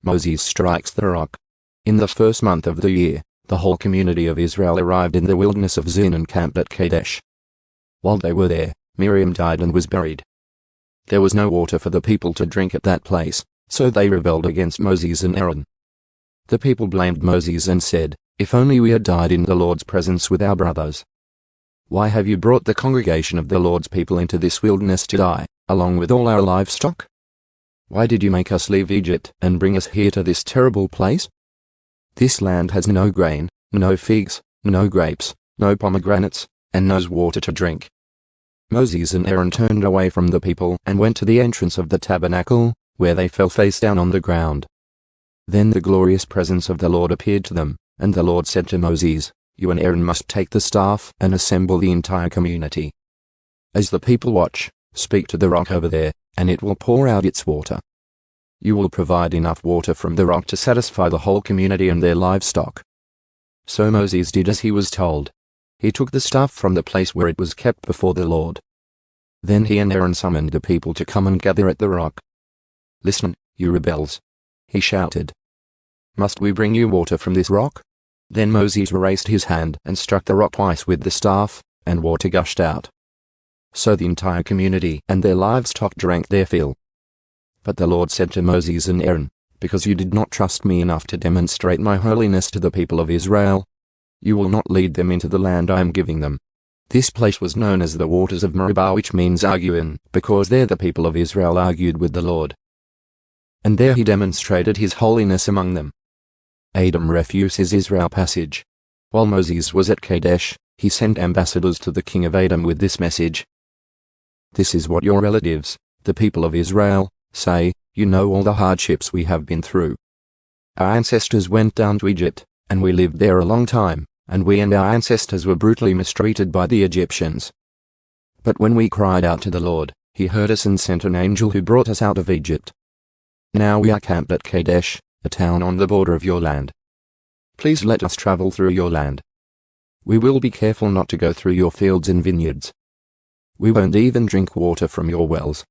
Moses strikes the rock. In the first month of the year, the whole community of Israel arrived in the wilderness of Zin and camped at Kadesh. While they were there, Miriam died and was buried. There was no water for the people to drink at that place, so they rebelled against Moses and Aaron. The people blamed Moses and said, "If only we had died in the Lord's presence with our brothers. Why have you brought the congregation of the Lord's people into this wilderness to die, along with all our livestock? Why did you make us leave Egypt and bring us here to this terrible place? This land has no grain, no figs, no grapes, no pomegranates, and no water to drink." Moses and Aaron turned away from the people and went to the entrance of the tabernacle, where they fell face down on the ground. Then the glorious presence of the Lord appeared to them, and the Lord said to Moses, "You and Aaron must take the staff and assemble the entire community. As the people watch, speak to the rock over there, and it will pour out its water. You will provide enough water from the rock to satisfy the whole community and their livestock." So Moses did as he was told. He took the staff from the place where it was kept before the Lord. Then he and Aaron summoned the people to come and gather at the rock. "Listen, you rebels," he shouted. "Must we bring you water from this rock?" Then Moses raised his hand and struck the rock twice with the staff, and water gushed out. So the entire community and their livestock drank their fill. But the Lord said to Moses and Aaron, "Because you did not trust me enough to demonstrate my holiness to the people of Israel, you will not lead them into the land I am giving them." This place was known as the waters of Meribah, which means arguing, because there the people of Israel argued with the Lord. And there he demonstrated his holiness among them. Adam refuses Israel passage. While Moses was at Kadesh, he sent ambassadors to the king of Edom with this message. "This is what your relatives, the people of Israel, say, you know all the hardships we have been through. Our ancestors went down to Egypt, and we lived there a long time, and we and our ancestors were brutally mistreated by the Egyptians. But when we cried out to the Lord, he heard us and sent an angel who brought us out of Egypt. Now we are camped at Kadesh, a town on the border of your land. Please let us travel through your land. We will be careful not to go through your fields and vineyards. We won't even drink water from your wells.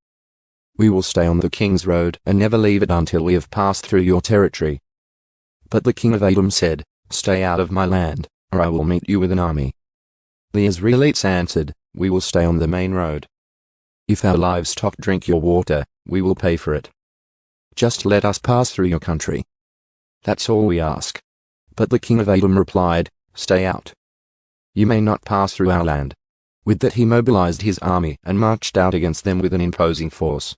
We will stay on the king's road and never leave it until we have passed through your territory." But the king of Edom said, "Stay out of my land, or I will meet you with an army." The Israelites answered, "We will stay on the main road. If our livestock drink your water, we will pay for it. Just let us pass through your country. That's all we ask." But the king of Edom replied, "Stay out. You may not pass through our land." With that he mobilized his army and marched out against them with an imposing force.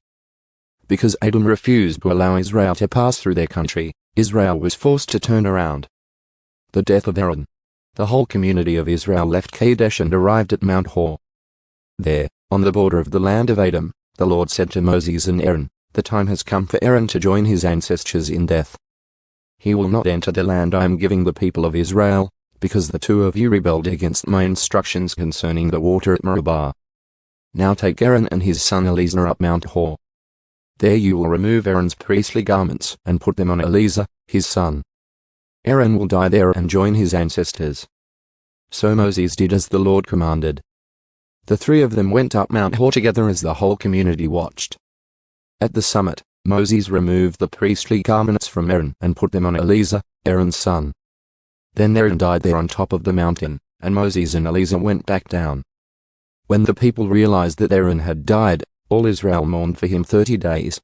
Because Edom refused to allow Israel to pass through their country, Israel was forced to turn around. The death of Aaron. The whole community of Israel left Kadesh and arrived at Mount Hor. There, on the border of the land of Edom, the Lord said to Moses and Aaron, "The time has come for Aaron to join his ancestors in death. He will not enter the land I am giving the people of Israel, because the two of you rebelled against my instructions concerning the water at Meribah. Now take Aaron and his son Eleazar up Mount Hor. There you will remove Aaron's priestly garments and put them on Eleazar, his son. Aaron will die there and join his ancestors." So Moses did as the Lord commanded. The three of them went up Mount Hor together as the whole community watched. At the summit, Moses removed the priestly garments from Aaron and put them on Eleazar, Aaron's son. Then Aaron died there on top of the mountain, and Moses and Eleazar went back down. When the people realized that Aaron had died, all Israel mourned for him 30 days.